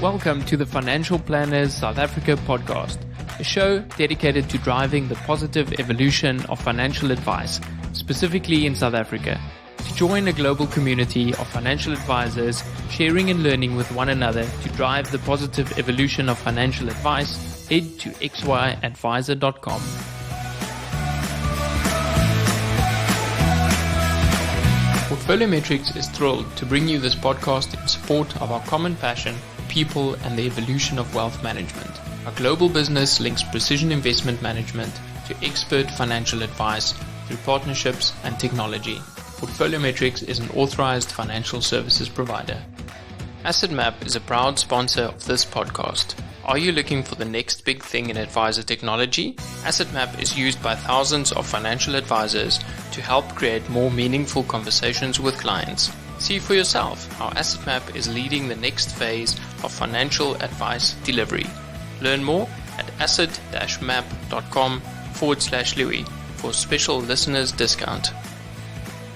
Welcome to the Financial Planners South Africa podcast, a show dedicated to driving the positive evolution of financial advice, specifically in South Africa. To join a global community of financial advisors, sharing and learning with one another to drive the positive evolution of financial advice, head to xyadvisor.com. Portfolio Metrics is thrilled to bring you this podcast in support of our common passion, people, and the evolution of wealth management. Our global business links precision investment management to expert financial advice through partnerships and technology. Portfolio Metrics is an authorized financial services provider. AssetMap is a proud sponsor of this podcast. Are you looking for the next big thing in advisor technology? AssetMap is used by thousands of financial advisors to help create more meaningful conversations with clients. See for yourself how AssetMap is leading the next phase of financial advice delivery. Learn more at asset-map.com/Louis for a special listeners discount.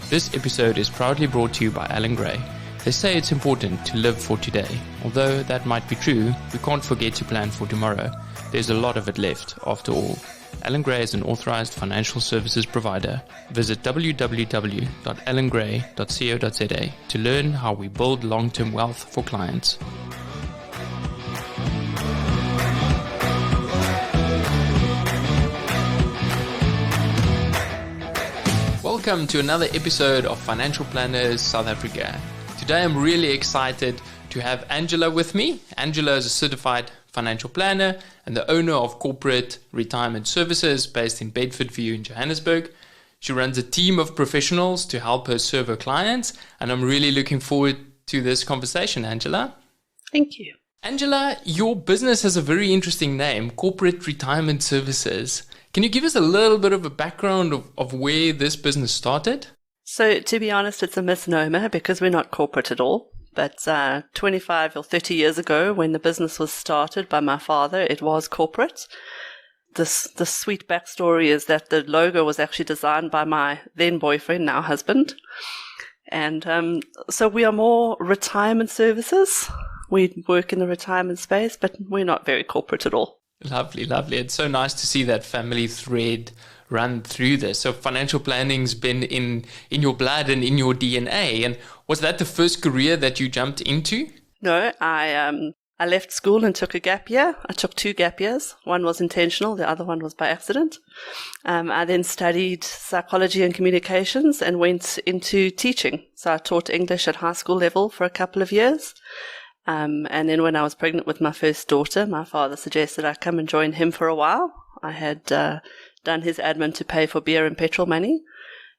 This episode is proudly brought to you by Alan Gray. They say it's important to live for today. Although that might be true, we can't forget to plan for tomorrow. There's a lot of it left, after all. Alan Gray is an authorized financial services provider. Visit www.alangray.co.za to learn how we build long-term wealth for clients. Welcome to another episode of Financial Planners South Africa. Today I'm really excited to have Angela with me. Angela is a certified financial planner and the owner of Corporate Retirement Services based in Bedfordview in Johannesburg. She runs a team of professionals to help her serve her clients, and I'm really looking forward to this conversation, Angela. Thank you. Angela, your business has a very interesting name, Corporate Retirement Services. Can you give us a little bit of a background of where this business started? So to be honest, it's a misnomer because we're not corporate at all. But 25 or 30 years ago, when the business was started by my father, it was corporate. The sweet backstory is that the logo was actually designed by my then boyfriend, now husband. And so we are more retirement services. We work in the retirement space, but we're not very corporate at all. Lovely, lovely. It's so nice to see that family thread run through this. So financial planning's been in your blood and in your DNA. And was that the first career that you jumped into? No, I left school and took a gap year. I took 2 gap years. One was intentional, the other one was by accident. I then studied psychology and communications and went into teaching. So I taught English at high school level for a couple of years. And then when I was pregnant with my first daughter, my father suggested I come and join him for a while. I had done his admin to pay for beer and petrol money,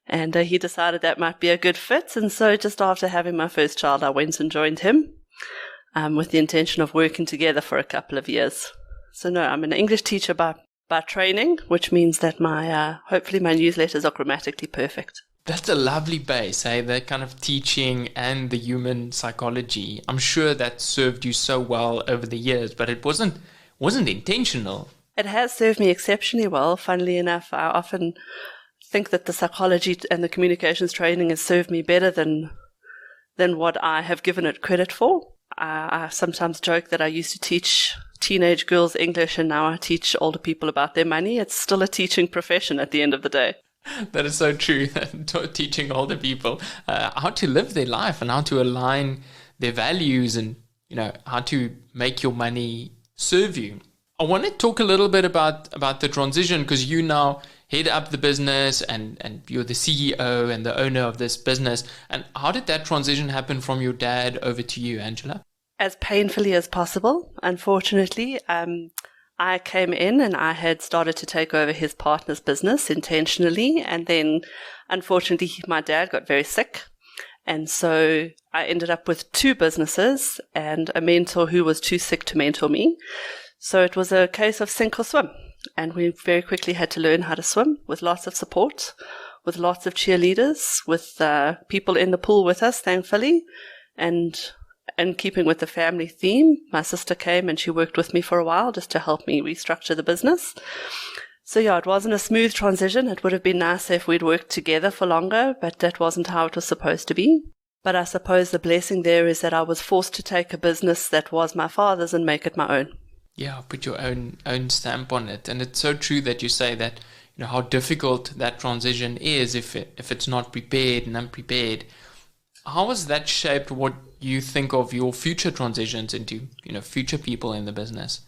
and he decided that might be a good fit. And so just after having my first child, I went and joined him with the intention of working together for a couple of years. So no, I'm an English teacher by training, which means that my hopefully my newsletters are grammatically perfect. That's a lovely base, eh? That kind of teaching and the human psychology. I'm sure that served you so well over the years, but it wasn't intentional. It has served me exceptionally well. Funnily enough, I often think that the psychology and the communications training has served me better than what I have given it credit for. I sometimes joke that I used to teach teenage girls English and now I teach older people about their money. It's still a teaching profession at the end of the day. That is so true. Teaching older people how to live their life and how to align their values and, how to make your money serve you. I want to talk a little bit about the transition because you now head up the business and you're the CEO and the owner of this business. And how did that transition happen from your dad over to you, Angela? As painfully as possible. Unfortunately, I came in and I had started to take over his partner's business intentionally. And then, unfortunately, my dad got very sick. And so I ended up with 2 businesses and a mentor who was too sick to mentor me. So it was a case of sink or swim. And we very quickly had to learn how to swim with lots of support, with lots of cheerleaders, with people in the pool with us, thankfully. And keeping with the family theme, my sister came and she worked with me for a while just to help me restructure the business. So yeah, it wasn't a smooth transition. It would have been nicer if we'd worked together for longer, but that wasn't how it was supposed to be. But I suppose the blessing there is that I was forced to take a business that was my father's and make it my own. Yeah, put your own stamp on it. And it's so true that you say that, how difficult that transition is if it's not prepared and unprepared. How has that shaped what you think of your future transitions into, future people in the business?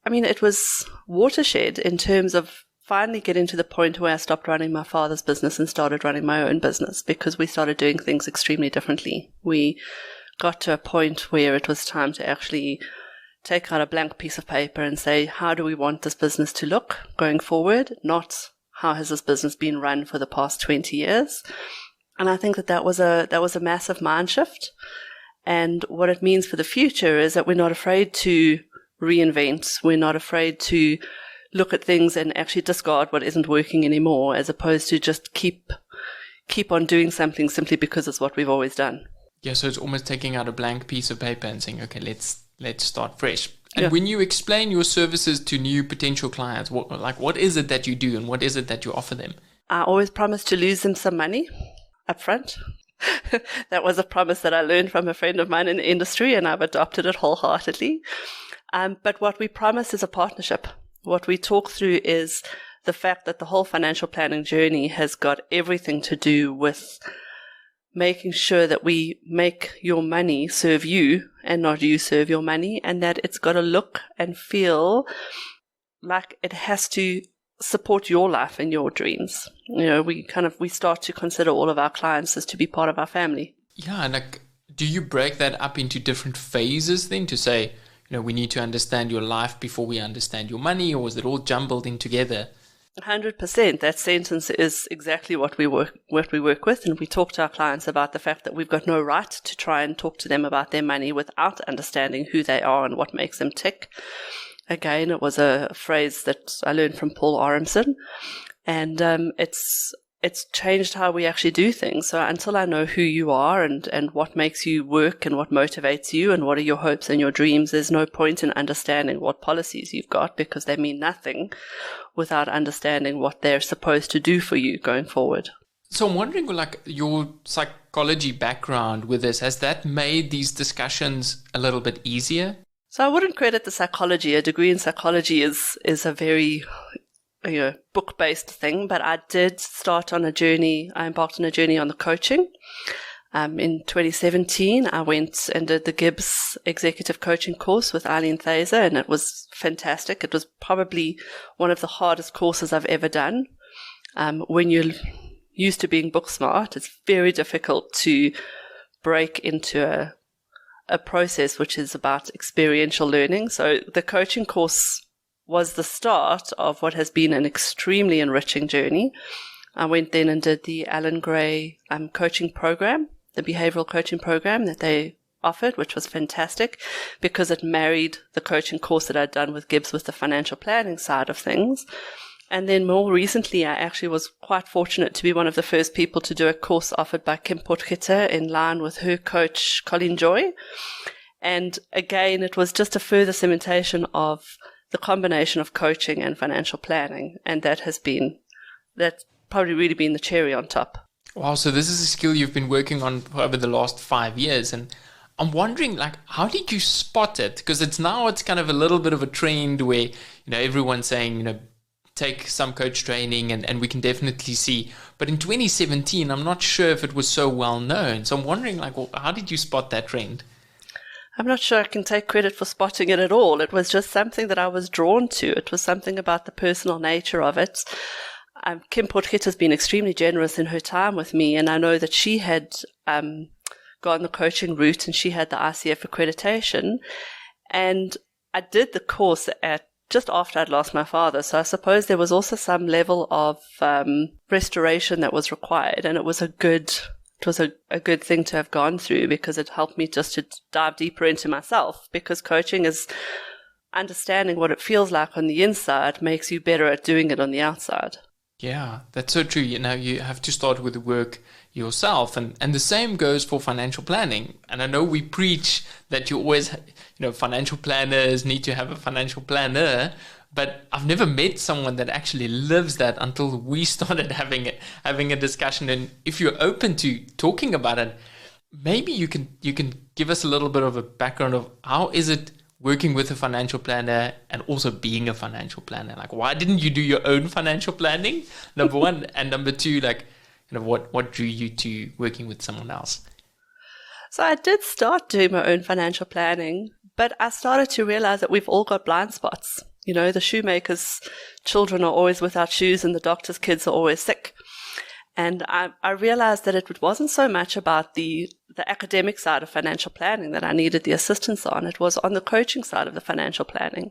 I mean, it was watershed in terms of finally getting to the point where I stopped running my father's business and started running my own business, because we started doing things extremely differently. We got to a point where it was time to actually take out a blank piece of paper and say, how do we want this business to look going forward? Not how has this business been run for the past 20 years? And I think that was a massive mind shift. And what it means for the future is that we're not afraid to reinvent. We're not afraid to look at things and actually discard what isn't working anymore, as opposed to just keep on doing something simply because it's what we've always done. Yeah, so it's almost taking out a blank piece of paper and saying, okay, let's start fresh. And when you explain your services to new potential clients, what is it that you do and what is it that you offer them? I always promise to lose them some money up front. That was a promise that I learned from a friend of mine in the industry, and I've adopted it wholeheartedly. But what we promise is a partnership. What we talk through is the fact that the whole financial planning journey has got everything to do with making sure that we make your money serve you and not you serve your money, and that it's got to look and feel like it has to support your life and your dreams. We start to consider all of our clients as to be part of our family. Yeah, and do you break that up into different phases then to say, we need to understand your life before we understand your money, or is it all jumbled in together? 100%. That sentence is exactly what we work with, and we talk to our clients about the fact that we've got no right to try and talk to them about their money without understanding who they are and what makes them tick. Again, it was a phrase that I learned from Paul Aronson, and it's changed how we actually do things. So until I know who you are and what makes you work and what motivates you and what are your hopes and your dreams, there's no point in understanding what policies you've got, because they mean nothing without understanding what they're supposed to do for you going forward. So I'm wondering, your psychology background with this, has that made these discussions a little bit easier? So I wouldn't credit the psychology. A degree in psychology is a very book-based thing, but I did start on a journey. I embarked on a journey on the coaching. In 2017, I went and did the Gibbs executive coaching course with Eileen Thaser, and it was fantastic. It was probably one of the hardest courses I've ever done. When you're used to being book smart, it's very difficult to break into a process which is about experiential learning. So the coaching course was the start of what has been an extremely enriching journey. I went then and did the Alan Gray coaching program, the behavioral coaching program that they offered, which was fantastic because it married the coaching course that I'd done with Gibbs with the financial planning side of things. And then more recently, I actually was quite fortunate to be one of the first people to do a course offered by Kim Potgieter in line with her coach, Colleen Joy. And again, it was just a further cementation of the combination of coaching and financial planning. And that's probably really been the cherry on top. Wow, so this is a skill you've been working on for over the last 5 years. And I'm wondering, how did you spot it? Because it's kind of a little bit of a trend where, everyone's saying, take some coach training and we can definitely see. But in 2017, I'm not sure if it was so well known. So I'm wondering, how did you spot that trend? I'm not sure I can take credit for spotting it at all. It was just something that I was drawn to. It was something about the personal nature of it. Kim Potgieter has been extremely generous in her time with me, and I know that she had gone the coaching route and she had the ICF accreditation. And I did the course just after I'd lost my father. So I suppose there was also some level of restoration that was required, and it was a good thing to have gone through because it helped me just to dive deeper into myself, because coaching is understanding what it feels like on the inside makes you better at doing it on the outside. Yeah, that's so true. You have to start with the work yourself. And the same goes for financial planning. And I know we preach that you always, financial planners need to have a financial planner. But I've never met someone that actually lives that until we started having a discussion. And if you're open to talking about it, maybe you can give us a little bit of a background of how is it working with a financial planner and also being a financial planner? Like, why didn't you do your own financial planning? Number one, and number two, like, what drew you to working with someone else? So I did start doing my own financial planning, but I started to realize that we've all got blind spots. The shoemaker's children are always without shoes and the doctor's kids are always sick. And I realized that it wasn't so much about the academic side of financial planning that I needed the assistance on. It was on the coaching side of the financial planning.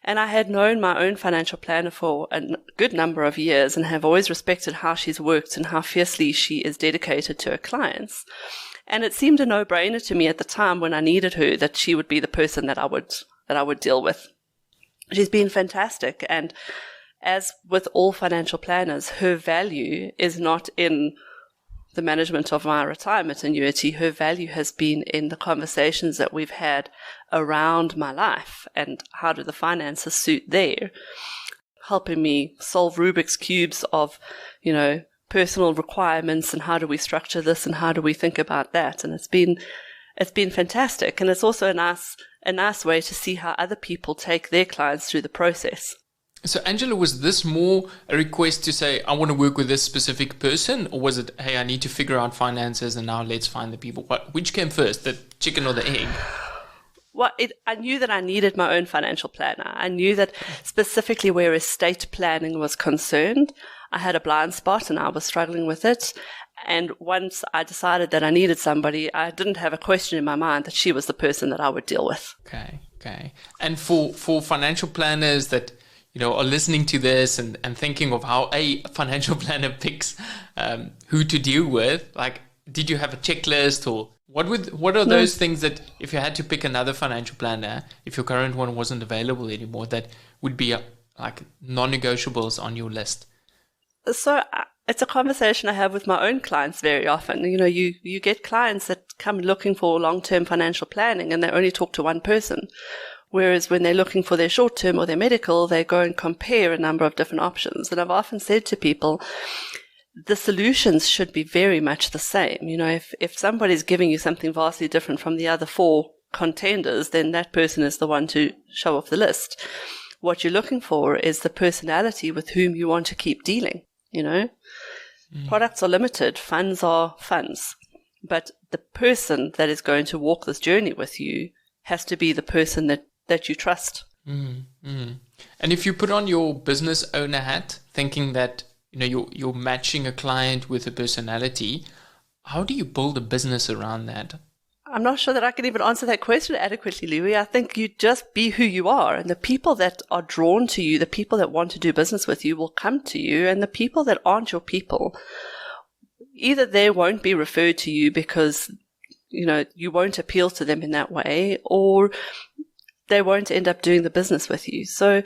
And I had known my own financial planner for a good number of years and have always respected how she's worked and how fiercely she is dedicated to her clients. And it seemed a no-brainer to me at the time when I needed her that she would be the person that I would deal with. She's been fantastic, and as with all financial planners, her value is not in the management of my retirement annuity. Her value has been in the conversations that we've had around my life and how do the finances suit there, helping me solve Rubik's cubes of, personal requirements and how do we structure this and how do we think about that. And it's been fantastic. And it's also a nice way to see how other people take their clients through the process. So Angela, was this more a request to say, I want to work with this specific person? Or was it, hey, I need to figure out finances and now let's find the people? Which came first, the chicken or the egg? Well, I knew that I needed my own financial planner. I knew that specifically where estate planning was concerned, I had a blind spot and I was struggling with it. And once I decided that I needed somebody, I didn't have a question in my mind that she was the person that I would deal with. Okay. And for financial planners that are listening to this and thinking of how a financial planner picks who to deal with, like, did you have a checklist, or what are those things that if you had to pick another financial planner, if your current one wasn't available anymore, that would be like non-negotiables on your list? So it's a conversation I have with my own clients very often. You get clients that come looking for long-term financial planning and they only talk to one person. Whereas when they're looking for their short-term or their medical, they go and compare a number of different options. And I've often said to people, the solutions should be very much the same. If somebody's giving you something vastly different from the other four contenders, then that person is the one to show off the list. What you're looking for is the personality with whom you want to keep dealing. Products are limited, funds are funds. But the person that is going to walk this journey with you has to be the person that you trust. And if you put on your business owner hat, thinking that you're matching a client with a personality, how do you build a business around that? I'm not sure that I can even answer that question adequately, Louis. I think you just be who you are, and the people that are drawn to you, the people that want to do business with you will come to you, and the people that aren't your people, either they won't be referred to you because you won't appeal to them in that way, or they won't end up doing the business with you. So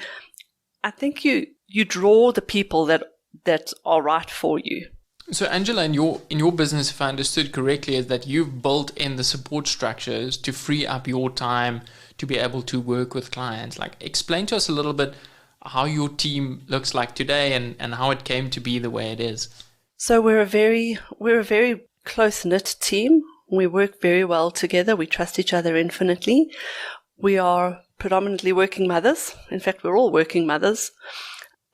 I think you draw the people that are right for you. So Angela, in your business, if I understood correctly, is that you've built in the support structures to free up your time to be able to work with clients. Like, explain to us a little bit how your team looks like today and how it came to be the way it is. So we're a very close-knit team. We work very well together. We trust each other infinitely. We are predominantly working mothers. In fact, we're all working mothers.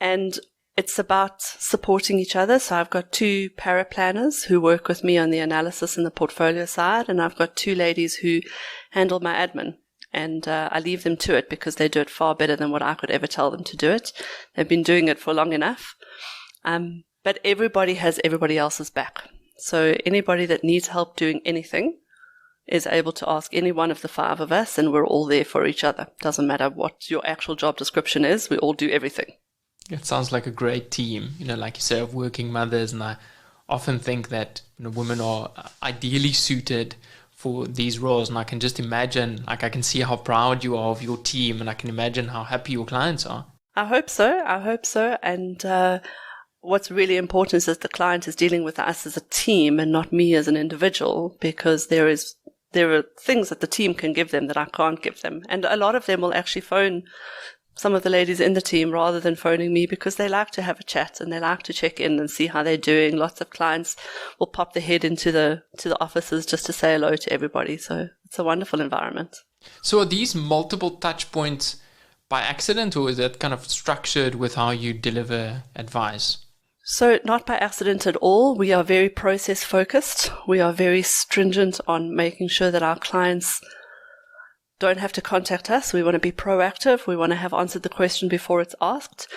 And it's about supporting each other. So I've got 2 paraplanners who work with me on the analysis and the portfolio side, and I've got 2 ladies who handle my admin. And I leave them to it because they do it far better than what I could ever tell them to do it. They've been doing it for long enough. But everybody has everybody else's back. So anybody that needs help doing anything is able to ask any one of the 5 of us, and we're all there for each other. Doesn't matter what your actual job description is, we all do everything. It sounds like a great team, like you say, of working mothers. And I often think that women are ideally suited for these roles. And I can just imagine, I can see how proud you are of your team, and I can imagine how happy your clients are. I hope so. And what's really important is that the client is dealing with us as a team and not me as an individual, because there are things that the team can give them that I can't give them. And a lot of them will actually phone some of the ladies in the team rather than phoning me, because they like to have a chat and they like to check in and see how they're doing. Lots of clients will pop their head into the offices just to say hello to everybody. So it's a wonderful environment. So are these multiple touch points by accident, or is that kind of structured with how you deliver advice? So not by accident at all. We are very process focused. We are very stringent on making sure that our clients don't have to contact us. We want to be proactive. We want to have answered the question before it's asked.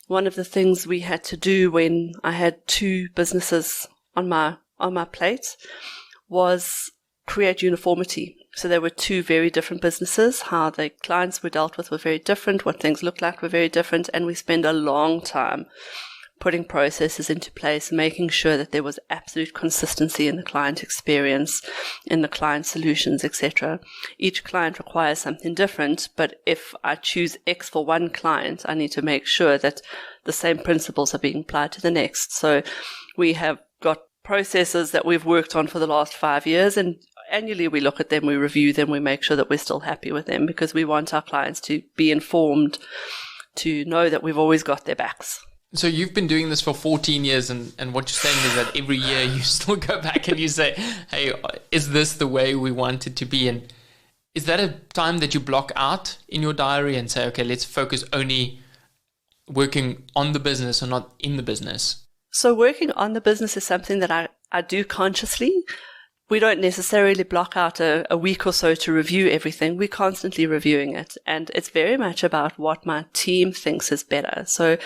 One of the things we had to do when I had two businesses on my plate was create uniformity. So there were two very different businesses. How the clients were dealt with were very different. What things looked like were very different. And we spent a long time putting processes into place, making sure that there was absolute consistency in the client experience, in the client solutions, etc. Each client requires something different, but if I choose X for one client, I need to make sure that the same principles are being applied to the next. So we have got processes that we've worked on for the last 5 years, and annually we look at them, we review them, we make sure that we're still happy with them, because we want our clients to be informed, to know that we've always got their backs. So you've been doing this for 14 years, and what you're saying is that every year you still go back and you say, hey, is this the way we want it to be? And is that a time that you block out in your diary and say, okay, let's focus only working on the business or not in the business? So working on the business is something that I do consciously. We don't necessarily block out a week or so to review everything. We're constantly reviewing it. And it's very much about what my team thinks is better. So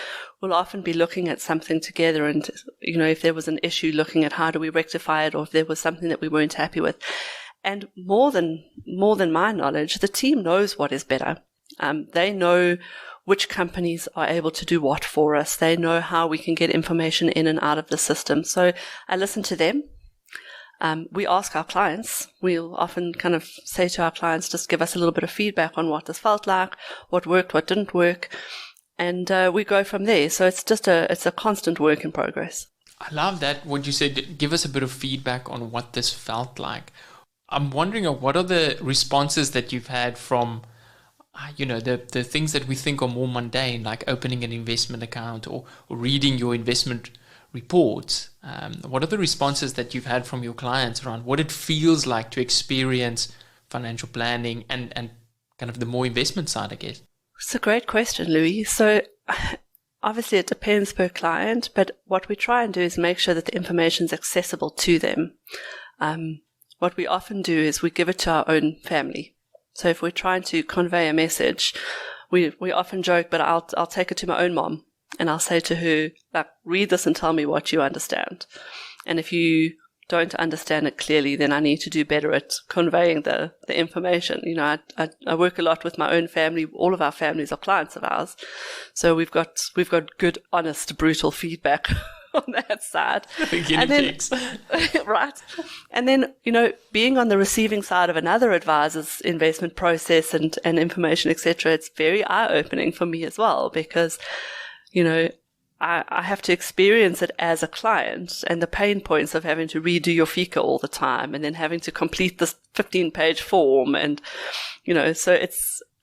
we'll often be looking at something together and, if there was an issue, looking at how do we rectify it, or if there was something that we weren't happy with. And more than my knowledge, the team knows what is better. They know which companies are able to do what for us. They know how we can get information in and out of the system. So I listen to them. We ask our clients. We'll often kind of say to our clients, just give us a little bit of feedback on what this felt like, what worked, what didn't work, and we go from there. So it's just it's a constant work in progress. I love that. What you said, give us a bit of feedback on what this felt like. I'm wondering, what are the responses that you've had from, the things that we think are more mundane, like opening an investment account or reading your investment reports? What are the responses that you've had from your clients around what it feels like to experience financial planning and kind of the more investment side, I guess? It's a great question, Louis. So obviously it depends per client, but what we try and do is make sure that the information is accessible to them. What we often do is we give it to our own family. So if we're trying to convey a message, we often joke, but I'll take it to my own mom. And I'll say to her, like, read this and tell me what you understand. And if you don't understand it clearly, then I need to do better at conveying the information. I work a lot with my own family. All of our families are clients of ours. So we've got good, honest, brutal feedback on that side. Guinea pigs. Right. And then, being on the receiving side of another advisor's investment process and information, etc., it's very eye-opening for me as well, because I have to experience it as a client, and the pain points of having to redo your FICA all the time and then having to complete this 15-page form. And, so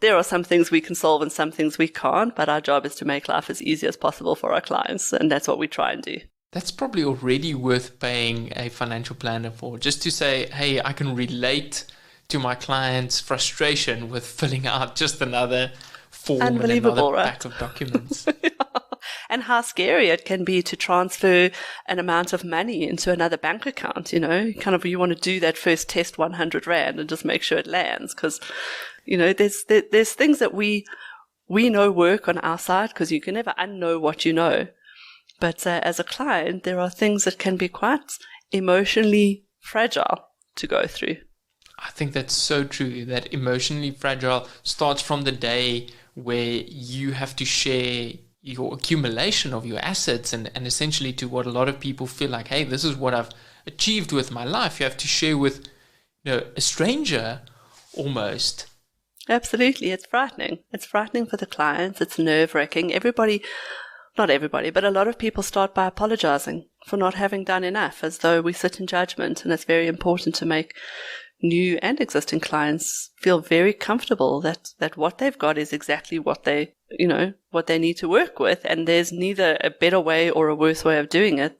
there are some things we can solve and some things we can't, but our job is to make life as easy as possible for our clients. And that's what we try and do. That's probably already worth paying a financial planner for, just to say, hey, I can relate to my client's frustration with filling out just another form and another pack of documents. And how scary it can be to transfer an amount of money into another bank account, you want to do that first test 100 Rand and just make sure it lands, because, there's things that we know work on our side, because you can never unknow what you know. But as a client, there are things that can be quite emotionally fragile to go through. I think that's so true, that emotionally fragile starts from the day where you have to share your accumulation of your assets and essentially to what a lot of people feel like, hey, this is what I've achieved with my life. You have to share with a stranger almost. Absolutely. It's frightening. It's frightening for the clients. It's nerve-wracking. Not everybody, but a lot of people start by apologizing for not having done enough, as though we sit in judgment. And it's very important to make new and existing clients feel very comfortable that what they've got is exactly what they need to work with, and there's neither a better way or a worse way of doing it.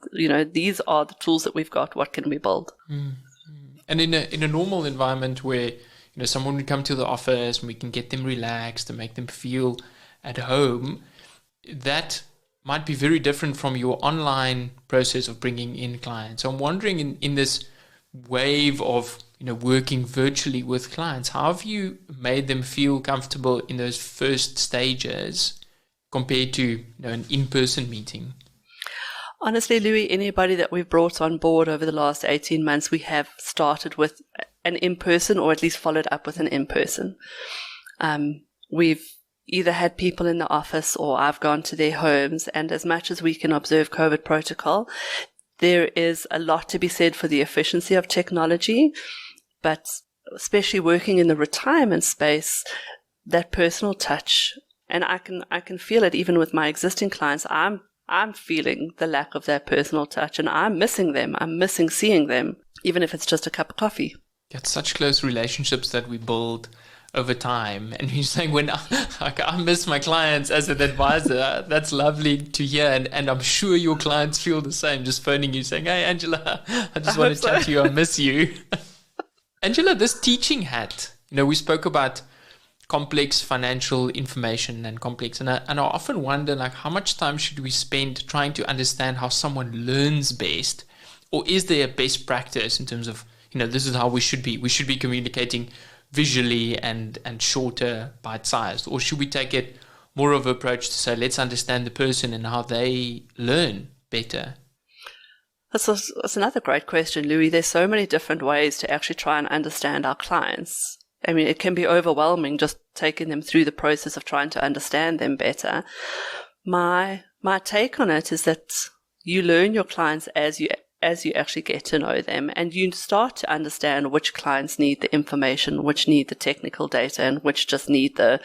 These are the tools that we've got. What can we build? And in a normal environment where someone would come to the office and we can get them relaxed and make them feel at home, that might be very different from your online process of bringing in clients. So I'm wondering, in this wave of working virtually with clients, how have you made them feel comfortable in those first stages compared to an in-person meeting? Honestly, Louis, anybody that we've brought on board over the last 18 months, we have started with an in-person, or at least followed up with an in-person. We've either had people in the office or I've gone to their homes, and as much as we can observe COVID protocol, there is a lot to be said for the efficiency of technology, but especially working in the retirement space, that personal touch, and I can feel it even with my existing clients. I'm feeling the lack of that personal touch, and I'm missing them. I'm missing seeing them, even if it's just a cup of coffee. It's such close relationships that we build over time. And you're saying, when I miss my clients as an advisor, that's lovely to hear. And I'm sure your clients feel the same, just phoning you saying, "Hey, Angela, I just want to chat to you. I miss you." Angela, this teaching hat, we spoke about complex financial information and complex. And I often wonder, how much time should we spend trying to understand how someone learns best? Or is there a best practice in terms of, this is how we should be? We should be communicating visually and shorter, bite-sized. Or should we take it more of an approach to say, let's understand the person and how they learn better? That's another great question, Louis. There's so many different ways to actually try and understand our clients. I mean, it can be overwhelming just taking them through the process of trying to understand them better. My take on it is that you learn your clients as you actually get to know them, and you start to understand which clients need the information, which need the technical data, and which just need the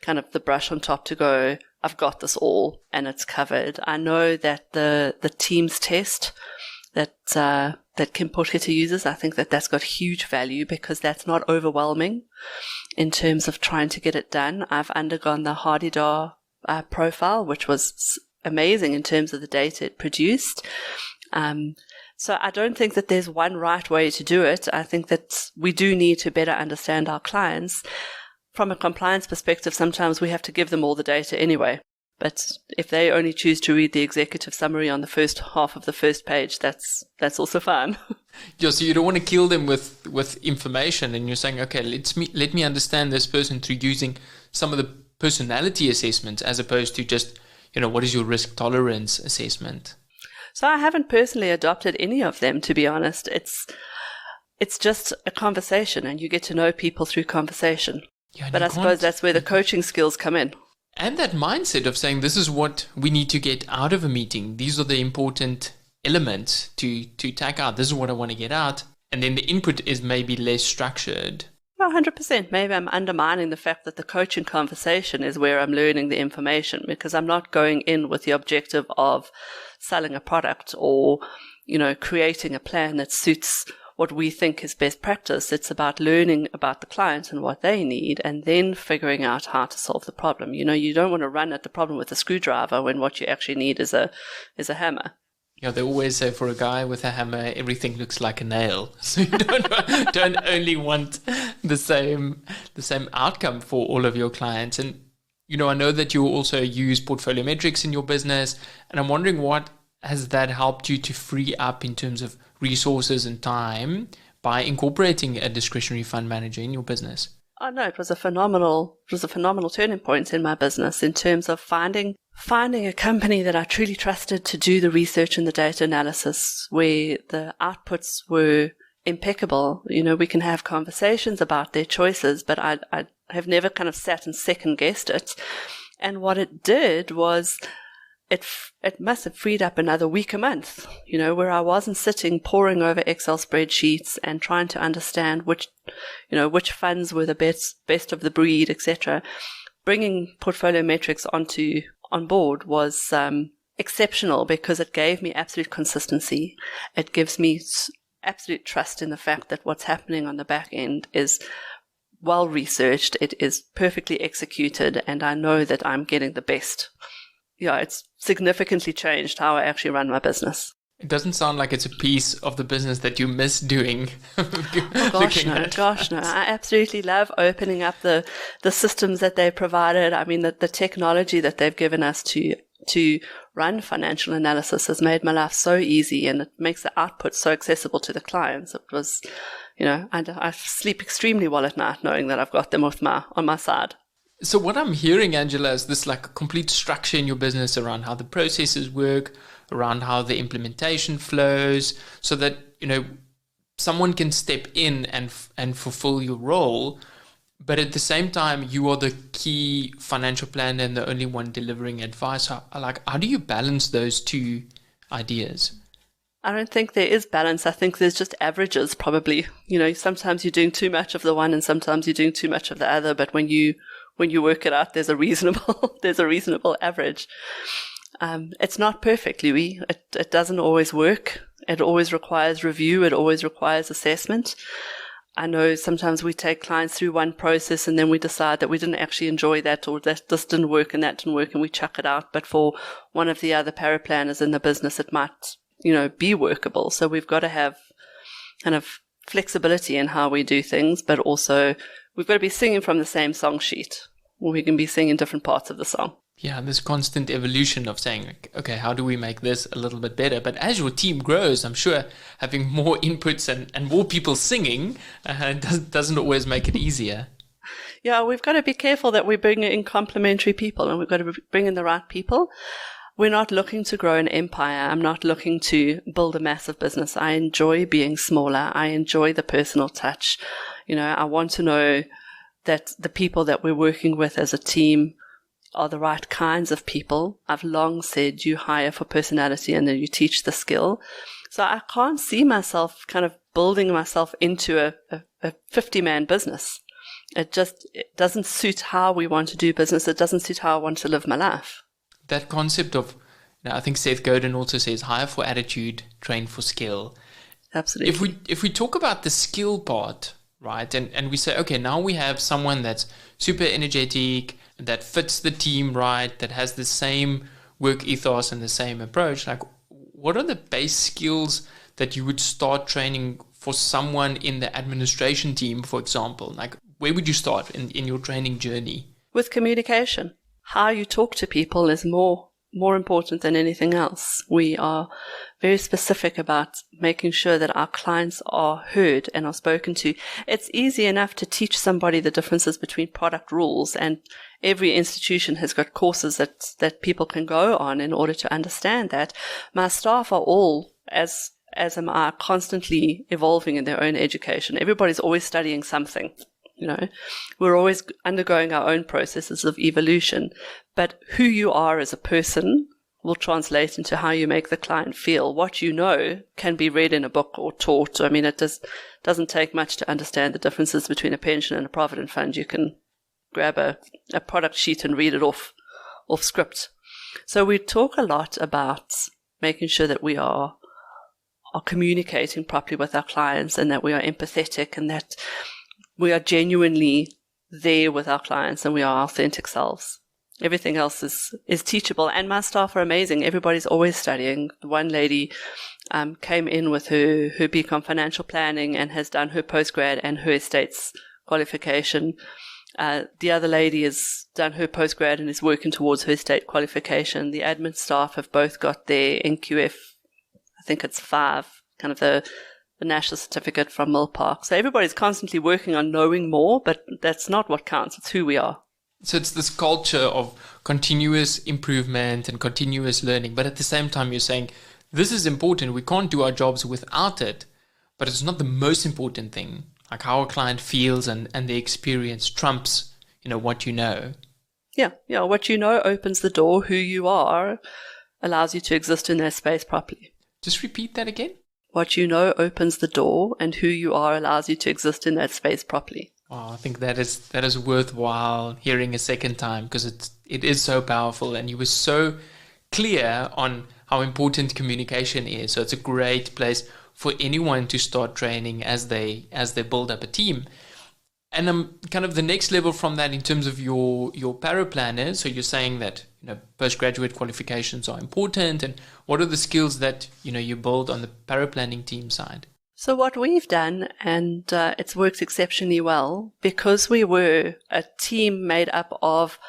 kind of the brush on top to go, I've got this all and it's covered. I know that the Teams test that Kim Potgieter uses, I think that's got huge value because that's not overwhelming in terms of trying to get it done. I've undergone the Hardidar profile, which was amazing in terms of the data it produced. So I don't think that there's one right way to do it. I think that we do need to better understand our clients. From a compliance perspective, sometimes we have to give them all the data anyway. But if they only choose to read the executive summary on the first half of the first page, that's also fine. Yeah, so you don't want to kill them with information, and you're saying, okay, let me understand this person through using some of the personality assessments as opposed to just, what is your risk tolerance assessment? So I haven't personally adopted any of them, to be honest. It's just a conversation, and you get to know people through conversation. Yeah, but I suppose that's where the coaching skills come in. And that mindset of saying, this is what we need to get out of a meeting. These are the important elements to take out. This is what I want to get out. And then the input is maybe less structured. Well, 100%. Maybe I'm undermining the fact that the coaching conversation is where I'm learning the information, because I'm not going in with the objective of selling a product or, creating a plan that suits what we think is best practice. It's about learning about the client and what they need, and then figuring out how to solve the problem. You don't want to run at the problem with a screwdriver when what you actually need is a hammer. Yeah, they always say for a guy with a hammer, everything looks like a nail. So you don't only want the same outcome for all of your clients. And, I know that you also use portfolio metrics in your business, and I'm wondering, what has that helped you to free up in terms of resources and time by incorporating a discretionary fund manager in your business? Oh no, it was a phenomenal turning point in my business in terms of finding a company that I truly trusted to do the research and the data analysis, where the outputs were impeccable. We can have conversations about their choices, but I have never kind of sat and second guessed it. And what it did was it must have freed up another week a month, where I wasn't sitting poring over Excel spreadsheets and trying to understand which funds were the best of the breed, etc. Bringing portfolio metrics on board was exceptional because it gave me absolute consistency. It gives me absolute trust in the fact that what's happening on the back end is well researched, it is perfectly executed, and I know that I'm getting the best. Yeah, it's significantly changed how I actually run my business. It doesn't sound like it's a piece of the business that you miss doing. Gosh, no. I absolutely love opening up the systems that they provided. I mean, the technology that they've given us to run financial analysis has made my life so easy, and it makes the output so accessible to the clients. It was, I sleep extremely well at night knowing that I've got them on my side. So what I'm hearing, Angela, is this like a complete structure in your business around how the processes work, around how the implementation flows, so that, someone can step in and fulfill your role. But at the same time, you are the key financial planner and the only one delivering advice. How do you balance those two ideas? I don't think there is balance. I think there's just averages, probably. Sometimes you're doing too much of the one and sometimes you're doing too much of the other. But when you work it out, there's a reasonable average. It's not perfect, Louis. It doesn't always work. It always requires review. It always requires assessment. I know sometimes we take clients through one process and then we decide that we didn't actually enjoy that, or that this didn't work and that didn't work, and we chuck it out. But for one of the other paraplanners in the business, it might, be workable. So we've got to have kind of flexibility in how we do things, but also we've got to be singing from the same song sheet, or we can be singing different parts of the song. Yeah, this constant evolution of saying, okay, how do we make this a little bit better? But as your team grows, I'm sure having more inputs and more people singing doesn't always make it easier. Yeah, we've got to be careful that we bring in complementary people, and we've got to bring in the right people. We're not looking to grow an empire. I'm not looking to build a massive business. I enjoy being smaller. I enjoy the personal touch. I want to know that the people that we're working with as a team are the right kinds of people. I've long said you hire for personality and then you teach the skill. So I can't see myself kind of building myself into a 50-man business. It doesn't suit how we want to do business. It doesn't suit how I want to live my life. That concept of, I think Seth Godin also says, hire for attitude, train for skill. Absolutely. If we talk about the skill part, right, and we say, okay, now we have someone that's super energetic, that fits the team right, that has the same work ethos and the same approach, like what are the base skills that you would start training for someone in the administration team, for example? Like where would you start in your training journey? With communication. How you talk to people is more important than anything else. We are very specific about making sure that our clients are heard and are spoken to. It's easy enough to teach somebody the differences between product rules, and every institution has got courses that people can go on in order to understand that. My staff are all, as am I, constantly evolving in their own education. Everybody's always studying something. We're always undergoing our own processes of evolution, but who you are as a person will translate into how you make the client feel. What you know can be read in a book or taught. I mean, it doesn't take much to understand the differences between a pension and a provident fund. You can grab a product sheet and read it off script. So we talk a lot about making sure that we are communicating properly with our clients, and that we are empathetic, and that we are genuinely there with our clients, and we are our authentic selves. Everything else is teachable, and my staff are amazing. Everybody's always studying. One lady came in with her BCom financial planning and has done her postgrad and her estates qualification. The other lady has done her postgrad and is working towards her estate qualification. The admin staff have both got their NQF, I think it's 5, kind of the national certificate from Mill Park. So everybody's constantly working on knowing more, but that's not what counts. It's who we are. So it's this culture of continuous improvement and continuous learning. But at the same time, you're saying this is important. We can't do our jobs without it, but it's not the most important thing. Like how a client feels and the experience trumps, what you know. Yeah. What you know opens the door. Who you are allows you to exist in that space properly. Just repeat that again. What you know opens the door, and who you are allows you to exist in that space properly. Oh, I think that is worthwhile hearing a second time, because it is so powerful, and you were so clear on how important communication is. So it's a great place for anyone to start training as they build up a team. And kind of the next level from that in terms of your paraplanners. So you're saying that postgraduate qualifications are important, and what are the skills that you build on the paraplanning team side? So what we've done, and it's worked exceptionally well, because we were a team made up of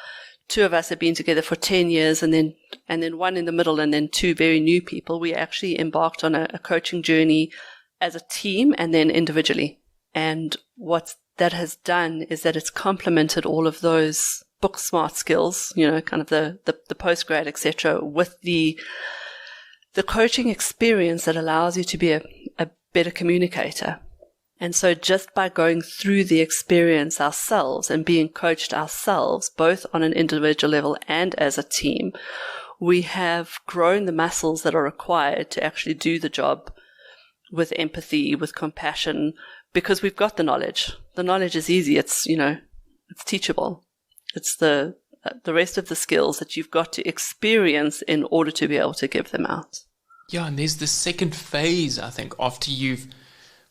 two of us had been together for 10 years, and then one in the middle, and then two very new people. We actually embarked on a coaching journey as a team and then individually. And what that has done is that it's complemented all of those book smart skills, kind of the postgrad, etc., with the coaching experience that allows you to be a better communicator. And so just by going through the experience ourselves and being coached ourselves, both on an individual level and as a team, we have grown the muscles that are required to actually do the job with empathy, with compassion, because we've got the knowledge. The knowledge is easy. It's, it's teachable. It's the rest of the skills that you've got to experience in order to be able to give them out. Yeah, and there's the second phase, I think, after you've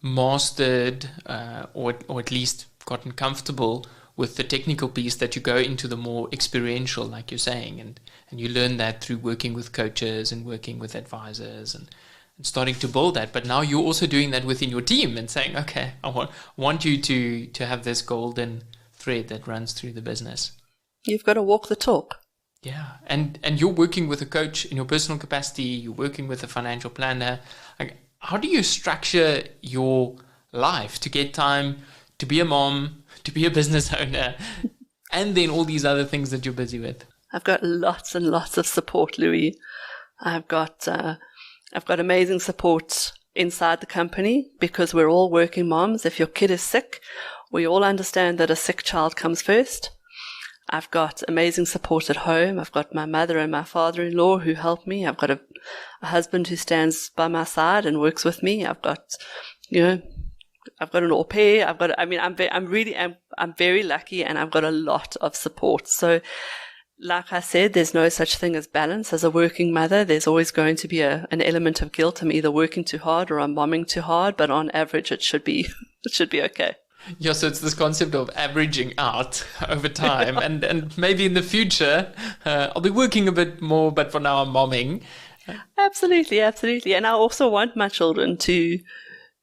mastered or at least gotten comfortable with the technical piece, that you go into the more experiential, like you're saying, and you learn that through working with coaches and working with advisors and starting to build that. But now you're also doing that within your team and saying, okay, I want you to have this golden thread that runs through the business. You've got to walk the talk. Yeah, and you're working with a coach in your personal capacity, you're working with a financial planner. How do you structure your life to get time to be a mom, to be a business owner, and then all these other things that you're busy with? I've got lots and lots of support, Louis. I've got amazing support inside the company, because we're all working moms. If your kid is sick, we all understand that a sick child comes first. I've got amazing support at home. I've got my mother and my father-in-law who help me. I've got a husband who stands by my side and works with me. I've got, I've got an au pair. I'm very lucky, and I've got a lot of support. So, like I said, there's no such thing as balance. As a working mother, there's always going to be an element of guilt. I'm either working too hard or I'm momming too hard, but on average, it should be okay. Yeah, so it's this concept of averaging out over time, and maybe in the future, I'll be working a bit more, but for now I'm momming. Absolutely, absolutely. And I also want my children to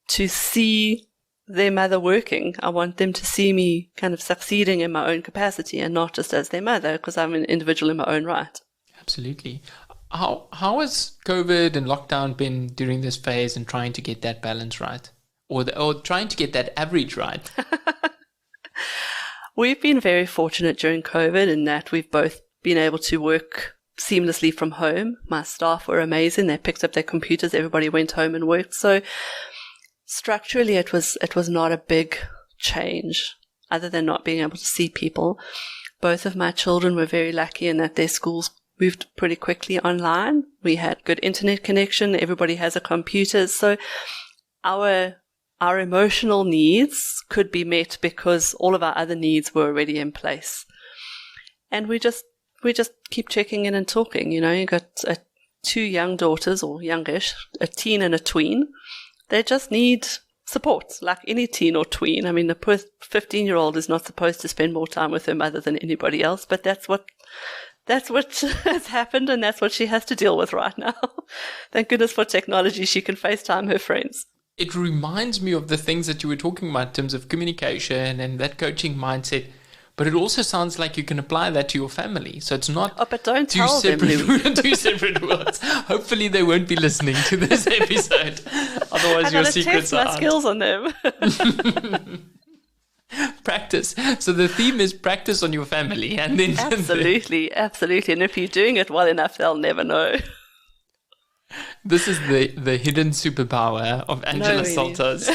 see their mother working. I want them to see me kind of succeeding in my own capacity and not just as their mother, because I'm an individual in my own right. Absolutely. How has COVID and lockdown been during this phase and trying to get that balance right? Or trying to get that average right? We've been very fortunate during COVID in that we've both been able to work seamlessly from home. My staff were amazing. They picked up their computers. Everybody went home and worked. So structurally, it was not a big change other than not being able to see people. Both of my children were very lucky in that their schools moved pretty quickly online. We had good internet connection. Everybody has a computer. So our emotional needs could be met because all of our other needs were already in place. And we just keep checking in and talking. You got two young daughters, or youngish, a teen and a tween. They just need support, like any teen or tween. I mean, the poor 15-year-old is not supposed to spend more time with her mother than anybody else, but that's what has happened, and that's what she has to deal with right now. Thank goodness for technology. She can FaceTime her friends. It reminds me of the things that you were talking about in terms of communication and that coaching mindset, but it also sounds like you can apply that to your family. So it's not but don't tell them, two separate words. Hopefully they won't be listening to this episode. Otherwise your secrets are out. I gotta test my skills on them. Practice. So the theme is practice on your family. And then absolutely. And if you're doing it well enough, they'll never know. This is the hidden superpower of Angela Saltas.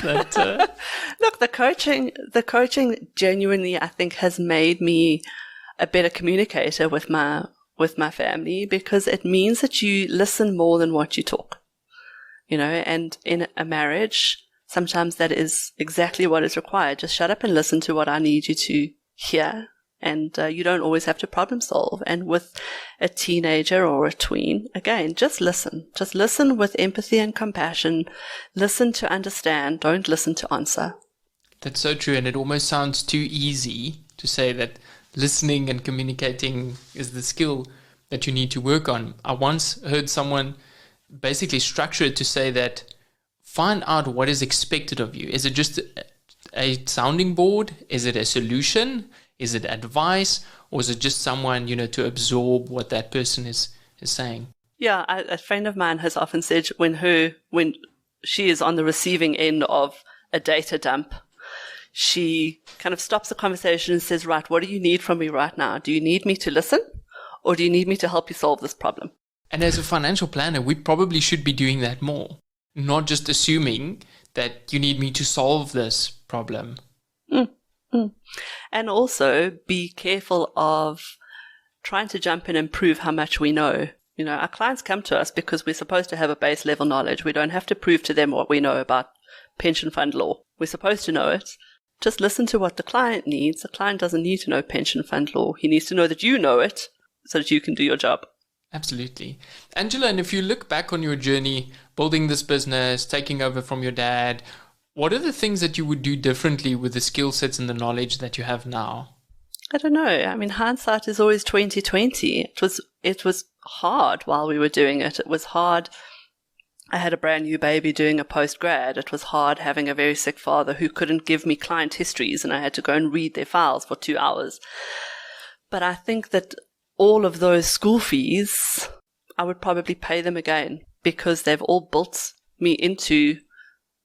Look, the coaching genuinely, I think, has made me a better communicator with my family, because it means that you listen more than what you talk. And in a marriage, sometimes that is exactly what is required. Just shut up and listen to what I need you to hear, And you don't always have to problem solve. And with a teenager or a tween, again, just listen. Just listen with empathy and compassion. Listen to understand. Don't listen to answer. That's so true. And it almost sounds too easy to say that listening and communicating is the skill that you need to work on. I once heard someone basically structure it to say that find out what is expected of you. Is it just a sounding board? Is it a solution? Is it advice? Or is it just someone, to absorb what that person is saying? Yeah, a friend of mine has often said when she is on the receiving end of a data dump, she kind of stops the conversation and says, right, what do you need from me right now? Do you need me to listen, or do you need me to help you solve this problem? And as a financial planner, we probably should be doing that more, not just assuming that you need me to solve this problem. And also be careful of trying to jump in and prove how much we know. Our clients come to us because we're supposed to have a base level knowledge. We don't have to prove to them what we know about pension fund law. We're supposed to know it. Just listen to what the client needs. The client doesn't need to know pension fund law. He needs to know that you know it so that you can do your job. Absolutely. Angela, and if you look back on your journey, building this business, taking over from your dad, what are the things that you would do differently with the skill sets and the knowledge that you have now? I don't know. I mean, hindsight is always 2020. It was hard while we were doing it. It was hard. I had a brand new baby doing a postgrad. It was hard having a very sick father who couldn't give me client histories, and I had to go and read their files for 2 hours. But I think that all of those school fees, I would probably pay them again because they've all built me into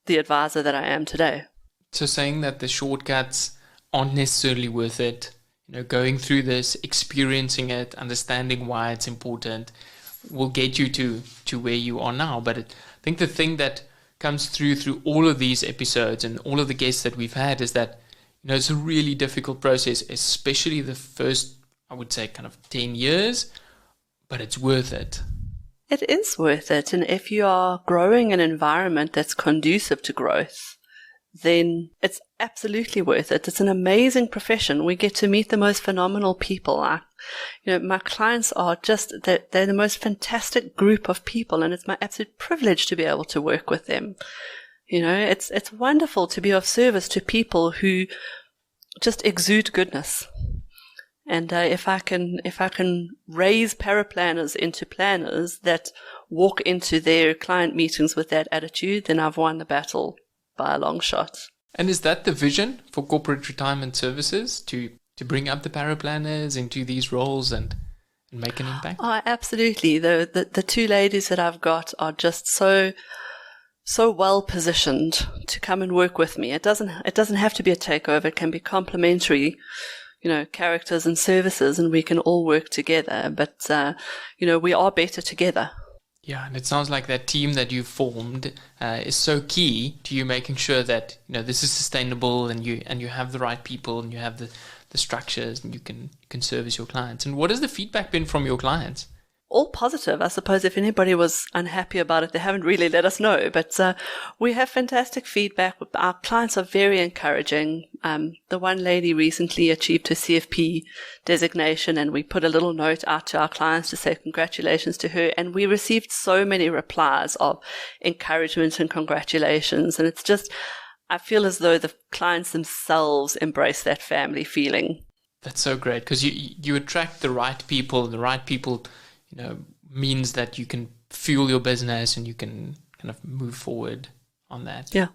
the advisor that I am today. So saying that the shortcuts aren't necessarily worth it, going through this, experiencing it, understanding why it's important, will get you to where you are now. But I think the thing that comes through all of these episodes and all of the guests that we've had is that, it's a really difficult process, especially the first, I would say, kind of 10 years, but it's worth it. It is worth it. And if you are growing an environment that's conducive to growth, then it's absolutely worth it. It's an amazing profession. We get to meet the most phenomenal people. My clients are they're the most fantastic group of people, and it's my absolute privilege to be able to work with them. It's wonderful to be of service to people who just exude goodness. And if I can raise paraplanners into planners that walk into their client meetings with that attitude, then I've won the battle by a long shot. And is that the vision for corporate retirement services, to bring up the paraplanners into these roles and make an impact? Oh, absolutely. The two ladies that I've got are just so well positioned to come and work with me. It doesn't have to be a takeover. It can be complementary, characters and services, and we can all work together. But, we are better together. Yeah, and it sounds like that team that you've formed is so key to you making sure that this is sustainable, and you have the right people, and you have the structures, and you can service your clients. And what has the feedback been from your clients? All positive. I suppose if anybody was unhappy about it, they haven't really let us know. But we have fantastic feedback. Our clients are very encouraging. The one lady recently achieved her CFP designation, and we put a little note out to our clients to say congratulations to her. And we received so many replies of encouragement and congratulations. And it's just, I feel as though the clients themselves embrace that family feeling. That's so great, because you attract the right people. The right people means that you can fuel your business and you can kind of move forward on that. Yeah.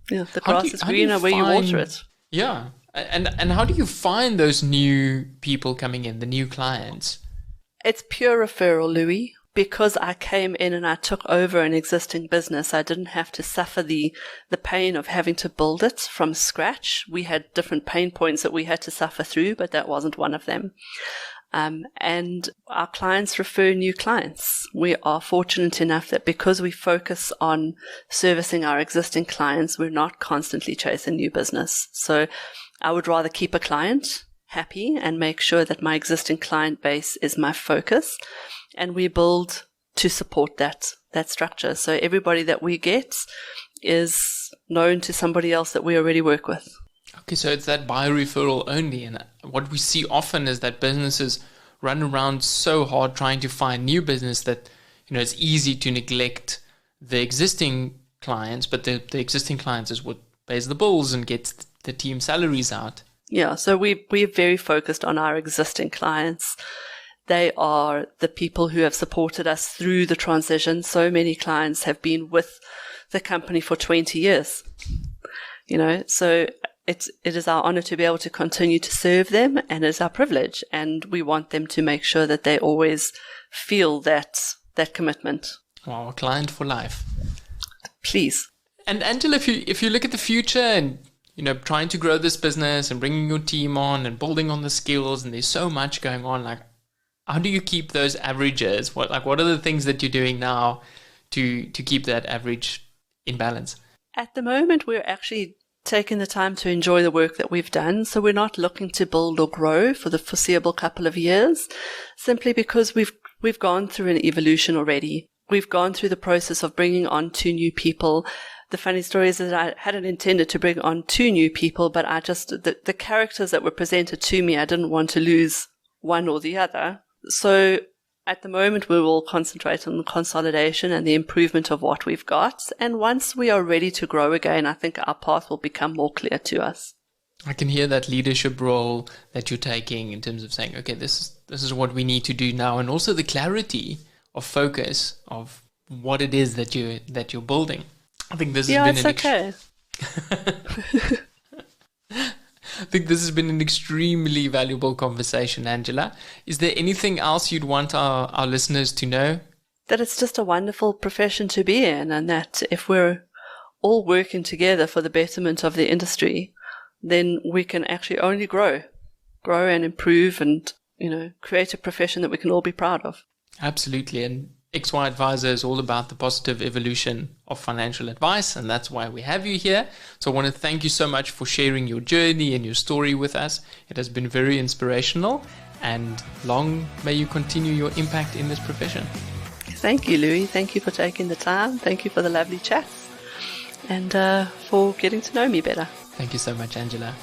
The grass is greener where you water it. Yeah. And how do you find those new people coming in, the new clients? It's pure referral, Louis. Because I came in and I took over an existing business, I didn't have to suffer the pain of having to build it from scratch. We had different pain points that we had to suffer through, but that wasn't one of them. And our clients refer new clients. We are fortunate enough that because we focus on servicing our existing clients, we're not constantly chasing new business. So I would rather keep a client happy and make sure that my existing client base is my focus. And we build to support that structure. So everybody that we get is known to somebody else that we already work with. Okay, so it's that by referral only. And what we see often is that businesses run around so hard trying to find new business that, it's easy to neglect the existing clients, but the existing clients is what pays the bills and gets the team salaries out. Yeah, so we're very focused on our existing clients. They are the people who have supported us through the transition. So many clients have been with the company for 20 years. So it is our honor to be able to continue to serve them, and it's our privilege. And we want them to make sure that they always feel that commitment. Wow, client for life. Please. And Angela, if you look at the future and trying to grow this business and bringing your team on and building on the skills, and there's so much going on, like, how do you keep those averages? What are the things that you're doing now to keep that average in balance? At the moment, we're actually taking the time to enjoy the work that we've done. So we're not looking to build or grow for the foreseeable couple of years, simply because we've gone through an evolution already. We've gone through the process of bringing on 2 new people. The funny story is that I hadn't intended to bring on 2 new people, but the characters that were presented to me, I didn't want to lose one or the other. So at the moment, we will concentrate on the consolidation and the improvement of what we've got. And once we are ready to grow again, I think our path will become more clear to us. I can hear that leadership role that you're taking in terms of saying, okay, this is what we need to do now. And also the clarity of focus of what it is that you're building. I think this has been okay. I think this has been an extremely valuable conversation, Angela. Is there anything else you'd want our listeners to know? That it's just a wonderful profession to be in, and that if we're all working together for the betterment of the industry, then we can actually only grow and improve and, create a profession that we can all be proud of. Absolutely. And XY Advisor is all about the positive evolution of financial advice, and that's why we have you here. So I want to thank you so much for sharing your journey and your story with us. It has been very inspirational, and long may you continue your impact in this profession. Thank you, Louis. Thank you for taking the time. Thank you for the lovely chats and for getting to know me better. Thank you so much, Angela.